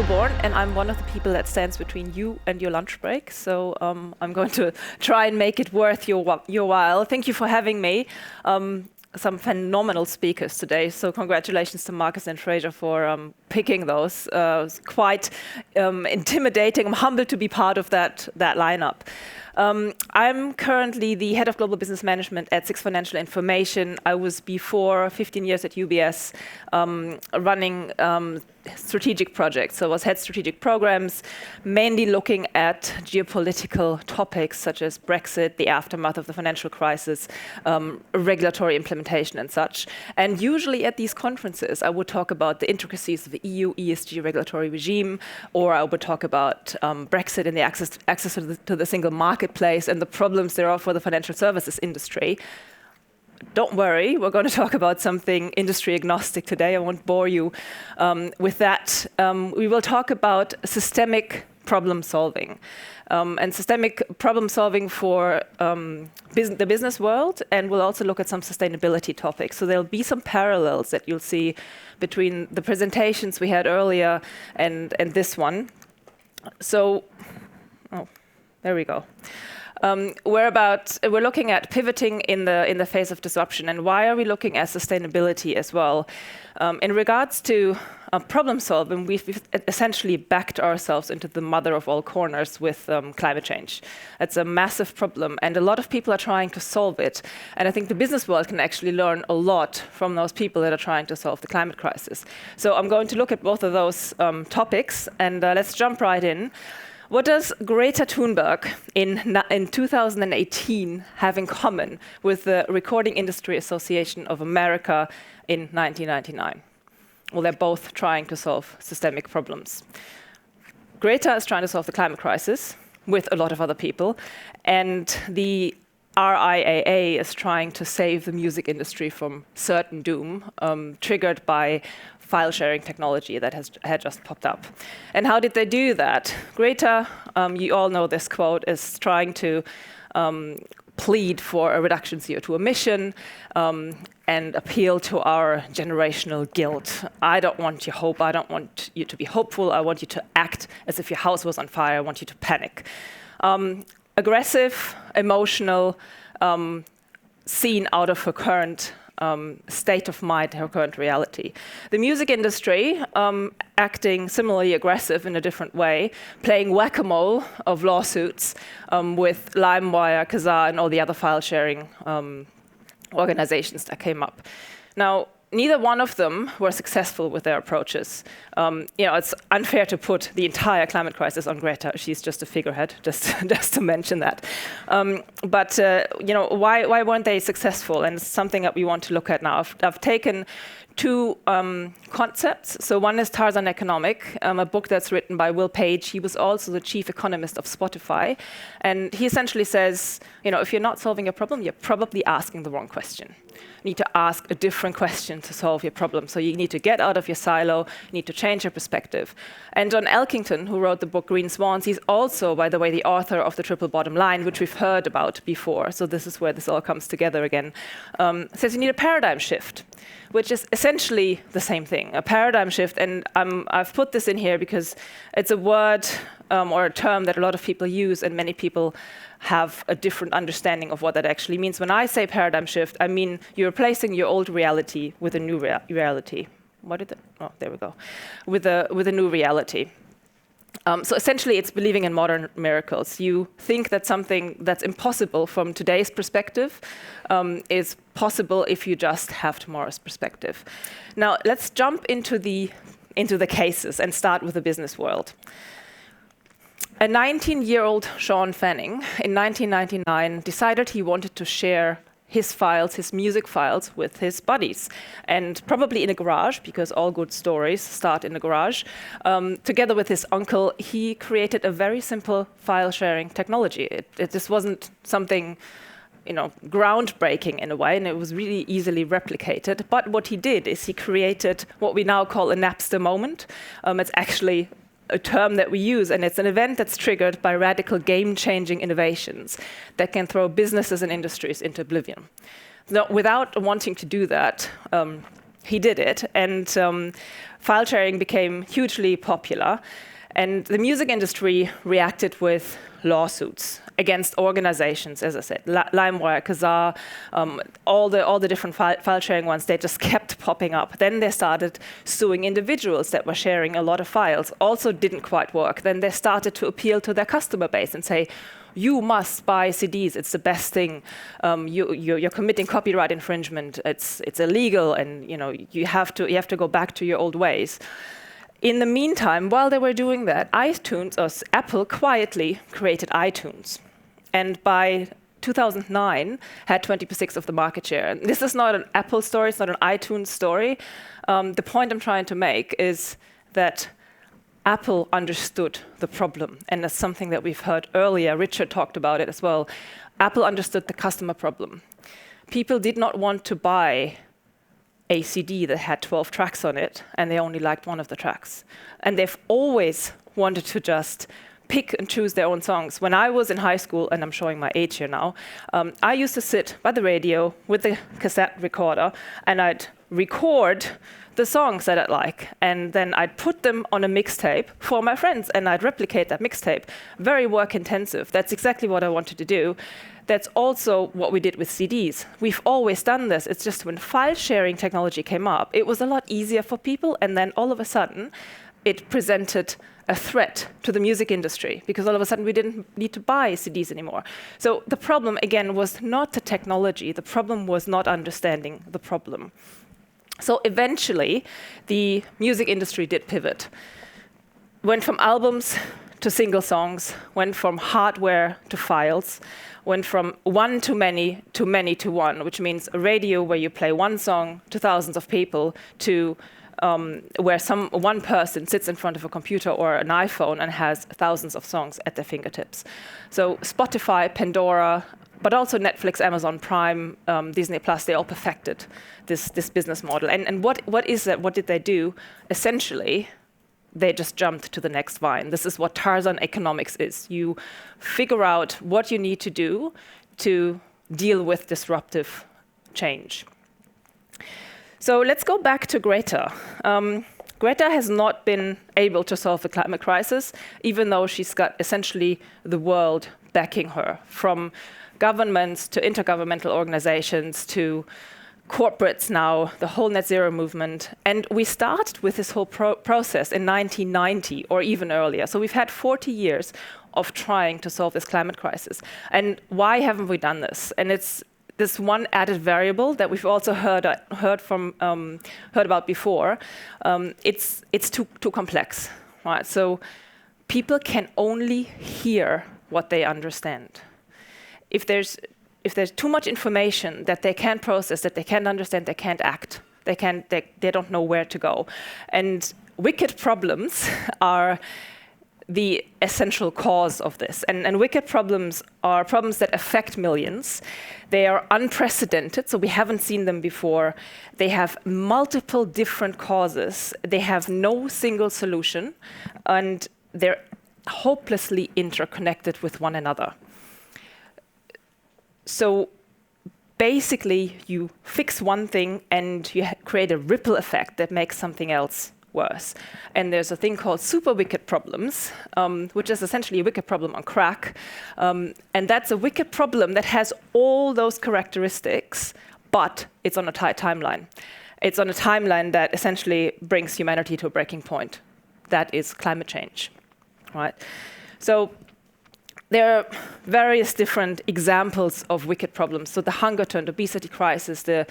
Loo-Born, and I'm one of the people that stands between you and your lunch break. So I'm going to try and make it worth your while. Thank you for having me. Some phenomenal speakers today. So congratulations to Marcus and Fraser for picking those. It's quite intimidating. I'm humbled to be part of that lineup. I'm currently the head of global business management at Six Financial Information. I was before 15 years at UBS running strategic projects. So I was head strategic programs, mainly looking at geopolitical topics such as Brexit, the aftermath of the financial crisis, regulatory implementation and such. And usually at these conferences, I would talk about the intricacies of the EU ESG regulatory regime, or I would talk about Brexit and the access to the single marketplace and the problems there are for the financial services industry. Don't worry, we're going to talk about something industry agnostic today. I won't bore you with that. We will talk about systemic problem solving and systemic problem solving for the business world, and we'll also look at some sustainability topics. So there'll be some parallels that you'll see between the presentations we had earlier and this one. So, there we go. We're looking at pivoting in the face of disruption, and why are we looking at sustainability as well? In regards to problem solving, we've essentially backed ourselves into the mother of all corners with climate change. It's a massive problem, and a lot of people are trying to solve it. And I think the business world can actually learn a lot from those people that are trying to solve the climate crisis. So I'm going to look at both of those topics, and let's jump right in. What does Greta Thunberg in 2018 have in common with the Recording Industry Association of America in 1999? Well, they're both trying to solve systemic problems. Greta is trying to solve the climate crisis with a lot of other people, and the RIAA is trying to save the music industry from certain doom, triggered by file sharing technology that had just popped up. And how did they do that? Greta, you all know this quote, is trying to plead for a reduction CO2 emission and appeal to our generational guilt. I don't want you to hope. I don't want you to be hopeful. I want you to act as if your house was on fire. I want you to panic. Aggressive, emotional, seen out of her current state of mind, her current reality. The music industry, acting similarly aggressive in a different way, playing whack-a-mole of lawsuits with LimeWire, Kazaa, and all the other file-sharing organizations that came up. Now, neither one of them were successful with their approaches. It's unfair to put the entire climate crisis on Greta. She's just a figurehead, just to mention that. But why weren't they successful? And it's something that we want to look at now. I've taken two concepts. So one is Tarzan Economic, a book that's written by Will Page. He was also the chief economist of Spotify. And he essentially says, if you're not solving a problem, you're probably asking the wrong question. You need to ask a different question to solve your problem. So you need to get out of your silo, you need to change your perspective. And John Elkington, who wrote the book Green Swans, he's also, by the way, the author of The Triple Bottom Line, which we've heard about before. So this is where this all comes together again. Says you need a paradigm shift, which is essentially the same thing, a paradigm shift. And I've put this in here because it's a word or a term that a lot of people use, and many people have a different understanding of what that actually means. When I say paradigm shift, I mean you're replacing your old reality with a new reality. There we go. With a new reality. So essentially, it's believing in modern miracles. You think that something that's impossible from today's perspective is possible if you just have tomorrow's perspective. Now, let's jump into the cases and start with the business world. A 19-year-old Sean Fanning in 1999 decided he wanted to share his files, his music files, with his buddies, and probably in a garage, because all good stories start in a garage. Together with his uncle, he created a very simple file-sharing technology. This wasn't something, groundbreaking in a way, and it was really easily replicated. But what he did is he created what we now call a Napster moment. It's actually a term that we use, and it's an event that's triggered by radical game-changing innovations that can throw businesses and industries into oblivion. Now, without wanting to do that, he did it, and file sharing became hugely popular. And the music industry reacted with lawsuits against organizations, as I said, LimeWire, Kazaa, all the different file sharing ones. They just kept popping up. Then they started suing individuals that were sharing a lot of files. Also didn't quite work. Then they started to appeal to their customer base and say, you must buy CDs. It's the best thing. You're committing copyright infringement. It's illegal, and you have to go back to your old ways. In the meantime, while they were doing that, Apple quietly created iTunes, and by 2009 had 26% of the market share. And this is not an Apple story. It's not an iTunes story. The point I'm trying to make is that Apple understood the problem, and that's something that we've heard earlier. Richard talked about it as well. Apple understood the customer problem. People did not want to buy a CD that had 12 tracks on it, and they only liked one of the tracks. And they've always wanted to just pick and choose their own songs. When I was in high school, and I'm showing my age here now, I used to sit by the radio with the cassette recorder, and I'd record the songs that I'd like, and then I'd put them on a mixtape for my friends, and I'd replicate that mixtape. Very work intensive. That's exactly what I wanted to do. That's also what we did with CDs. We've always done this. It's just when file sharing technology came up, it was a lot easier for people, and then all of a sudden, it presented a threat to the music industry, because all of a sudden we didn't need to buy CDs anymore. So the problem, again, was not the technology. The problem was not understanding the problem. So eventually, the music industry did pivot. Went from albums to single songs, went from hardware to files, went from one to many to one, which means a radio where you play one song to thousands of people, to where one person sits in front of a computer or an iPhone and has thousands of songs at their fingertips. So Spotify, Pandora, but also Netflix, Amazon Prime, Disney Plus, they all perfected this business model. And what is that? What did they do? Essentially, they just jumped to the next vine. This is what Tarzan economics is. You figure out what you need to do to deal with disruptive change. So let's go back to Greta. Greta has not been able to solve the climate crisis, even though she's got essentially the world backing her, from governments to intergovernmental organizations to corporates now, the whole net zero movement. And we started with this whole process in 1990 or even earlier. So we've had 40 years of trying to solve this climate crisis. And why haven't we done this? And it's this one added variable that we've also heard about before. It's too complex, right? So people can only hear what they understand. If there's too much information that they can't process, that they can't understand, they can't act. They don't know where to go. And wicked problems are the essential cause of this. And wicked problems are problems that affect millions. They are unprecedented, so we haven't seen them before. They have multiple different causes. They have no single solution, and they're hopelessly interconnected with one another. So basically, you fix one thing and you create a ripple effect that makes something else worse. And there's a thing called super wicked problems, which is essentially a wicked problem on crack. And that's a wicked problem that has all those characteristics, but it's on a tight timeline. It's on a timeline that essentially brings humanity to a breaking point. That is climate change, right? So there are various different examples of wicked problems. So the hunger trend, obesity crisis, the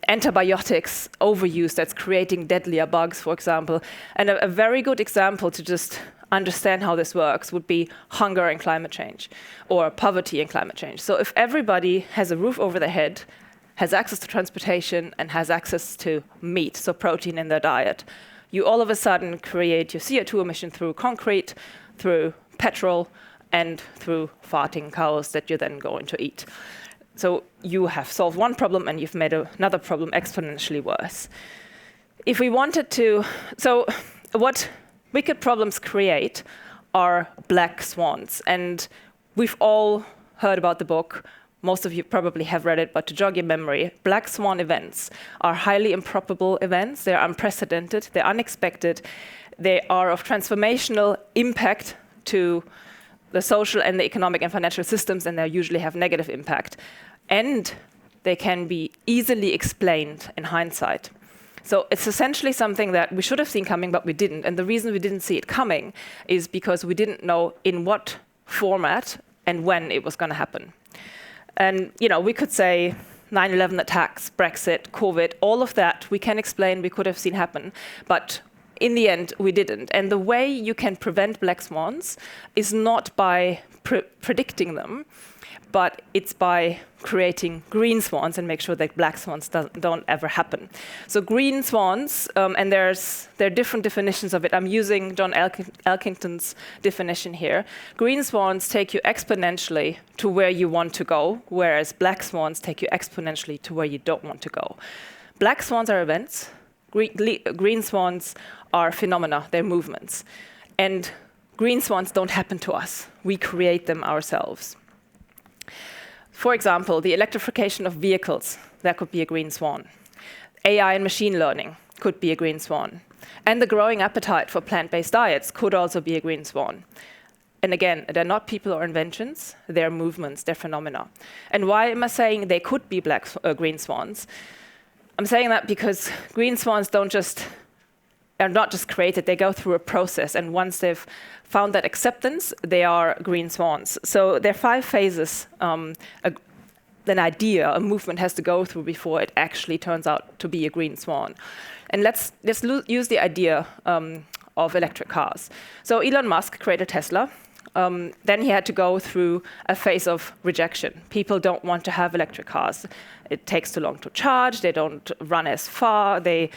antibiotics overuse that's creating deadlier bugs, for example. And a very good example to just understand how this works would be hunger and climate change, or poverty and climate change. So if everybody has a roof over their head, has access to transportation, and has access to meat, so protein in their diet, you all of a sudden create your CO2 emission through concrete, through petrol, and through farting cows that you're then going to eat. So you have solved one problem and you've made another problem exponentially worse. If we wanted to, so what wicked problems create are black swans. And we've all heard about the book most of you probably have read it, but to jog your memory, black swan events are highly improbable events. They're unprecedented, they're unexpected, they are of transformational impact to the social and the economic and financial systems, and they usually have negative impact. And they can be easily explained in hindsight. So it's essentially something that we should have seen coming, but we didn't. And the reason we didn't see it coming is because we didn't know in what format and when it was going to happen. And we could say 9/11 attacks, Brexit, COVID, all of that we can explain, we could have seen happen. But in the end, we didn't. And the way you can prevent black swans is not by predicting them, but it's by creating green swans and make sure that black swans don't ever happen. So green swans, and there are different definitions of it. I'm using John Elkington's definition here. Green swans take you exponentially to where you want to go, whereas black swans take you exponentially to where you don't want to go. Black swans are events. Green swans are phenomena, they're movements. And green swans don't happen to us. We create them ourselves. For example, the electrification of vehicles, that could be a green swan. AI and machine learning could be a green swan. And the growing appetite for plant-based diets could also be a green swan. And again, they're not people or inventions, they're movements, they're phenomena. And why am I saying they could be green swans? I'm saying that because green swans are not just created, they go through a process, and once they've found that acceptance, they are green swans. So there are 5 phases an idea, a movement has to go through before it actually turns out to be a green swan. And let's use the idea of electric cars. So Elon Musk created Tesla. Then he had to go through a phase of rejection. People don't want to have electric cars. It takes too long to charge, they don't run as far, they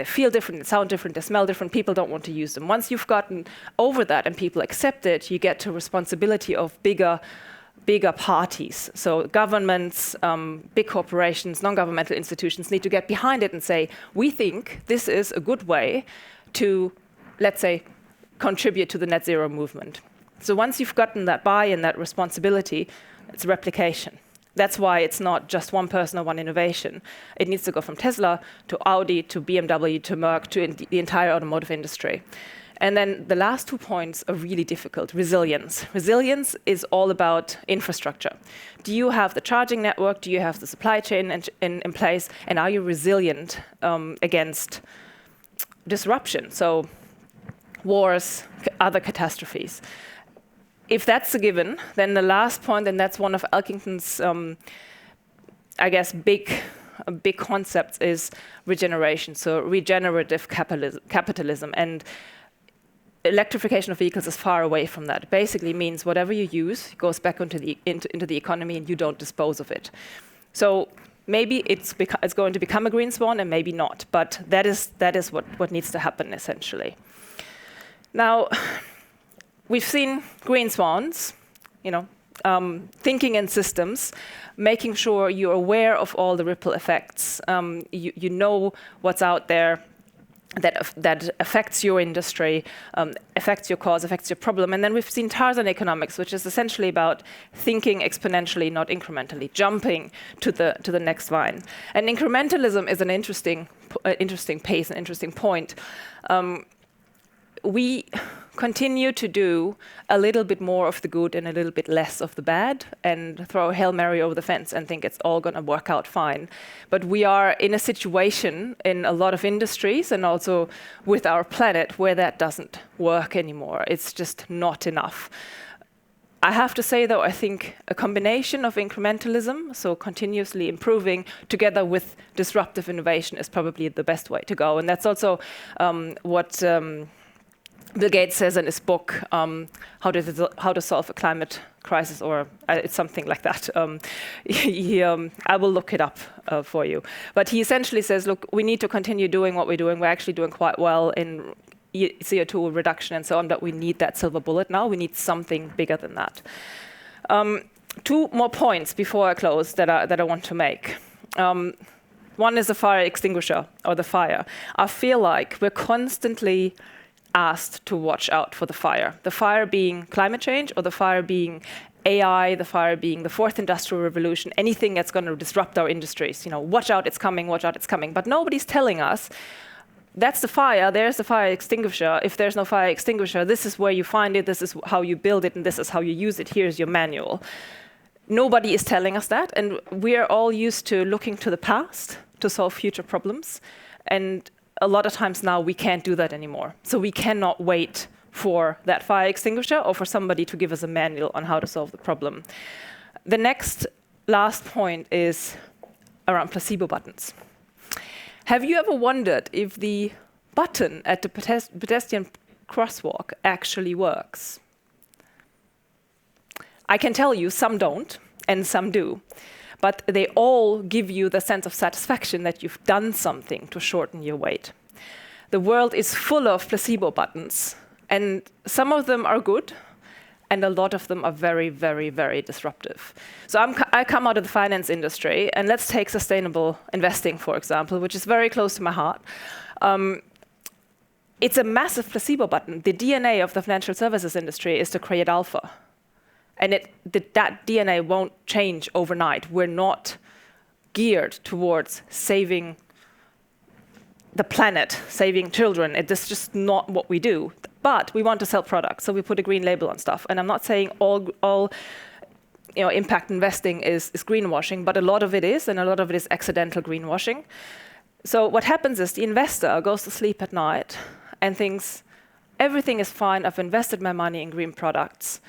feel different, they sound different, they smell different, people don't want to use them. Once you've gotten over that and people accept it, you get to responsibility of bigger parties. So governments, big corporations, non-governmental institutions need to get behind it and say, we think this is a good way to, let's say, contribute to the net zero movement. So once you've gotten that buy-in, that responsibility, it's replication. That's why it's not just one person or one innovation. It needs to go from Tesla to Audi to BMW to Merck to the entire automotive industry. And then the last 2 points are really difficult. Resilience. Resilience is all about infrastructure. Do you have the charging network? Do you have the supply chain in place? And are you resilient against disruption? So wars, other catastrophes. If that's a given, then the last point, and that's one of Elkington's, big concepts, is regeneration. So regenerative capitalism. And electrification of vehicles is far away from that. It basically means whatever you use goes back into the economy and you don't dispose of it. So maybe it's going to become a green swan and maybe not, but that is what needs to happen essentially. Now, we've seen green swans, thinking in systems, making sure you're aware of all the ripple effects. You know what's out there that affects your industry, affects your cause, affects your problem. And then we've seen Tarzan economics, which is essentially about thinking exponentially, not incrementally, jumping to the next line. And incrementalism is an interesting pace, an interesting point. We continue to do a little bit more of the good and a little bit less of the bad and throw a Hail Mary over the fence and think it's all going to work out fine. But we are in a situation in a lot of industries and also with our planet where that doesn't work anymore. It's just not enough. I have to say, though, I think a combination of incrementalism, so continuously improving, together with disruptive innovation is probably the best way to go. And that's also what Bill Gates says in his book, How to Solve a Climate Crisis, or it's something like that. I will look it up for you. But he essentially says, look, we need to continue doing what we're doing. We're actually doing quite well in CO2 reduction and so on, but we need that silver bullet now. We need something bigger than that. 2 more points before I close that I want to make. One is the fire extinguisher, or the fire. I feel like we're constantly asked to watch out for the fire. The fire being climate change, or the fire being AI, the fire being the fourth industrial revolution, anything that's going to disrupt our industries. Watch out, it's coming, watch out, it's coming. But nobody's telling us, that's the fire, there's the fire extinguisher. If there's no fire extinguisher, this is where you find it, this is how you build it, and this is how you use it. Here's your manual. Nobody is telling us that, and we are all used to looking to the past to solve future problems. And a lot of times now we can't do that anymore. So we cannot wait for that fire extinguisher or for somebody to give us a manual on how to solve the problem. The last point is around placebo buttons. Have you ever wondered if the button at the pedestrian crosswalk actually works? I can tell you some don't and some do, but they all give you the sense of satisfaction that you've done something to shorten your wait. The world is full of placebo buttons, and some of them are good, and a lot of them are very, very, very disruptive. So I come out of the finance industry, and let's take sustainable investing, for example, which is very close to my heart. It's a massive placebo button. The DNA of the financial services industry is to create alpha. And that DNA won't change overnight. We're not geared towards saving the planet, saving children. It's just not what we do. But we want to sell products, so we put a green label on stuff. And I'm not saying all impact investing is greenwashing, but a lot of it is, and a lot of it is accidental greenwashing. So what happens is the investor goes to sleep at night and thinks, everything is fine, I've invested my money in green products,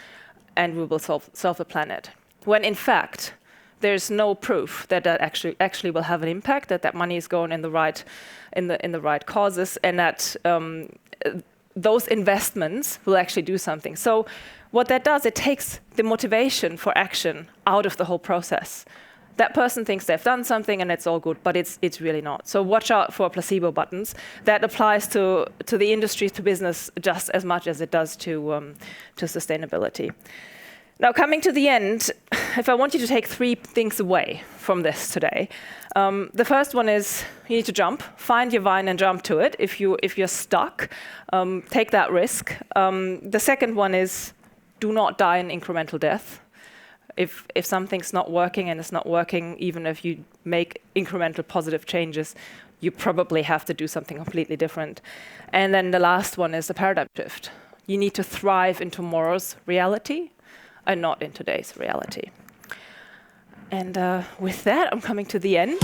and we will solve the planet. When in fact, there's no proof that actually will have an impact, that money is going in the right causes, and that those investments will actually do something. So what that does, it takes the motivation for action out of the whole process. That person thinks they've done something and it's all good, but it's really not. So watch out for placebo buttons. That applies to the industry, to business, just as much as it does to sustainability. Now, coming to the end, if I want you to take 3 things away from this today, the first one is you need to jump. Find your vine and jump to it. If you're stuck, take that risk. The second one is do not die an incremental death. If something's not working, and it's not working, even if you make incremental positive changes, you probably have to do something completely different. And then the last one is the paradigm shift. You need to thrive in tomorrow's reality and not in today's reality. And with that, I'm coming to the end.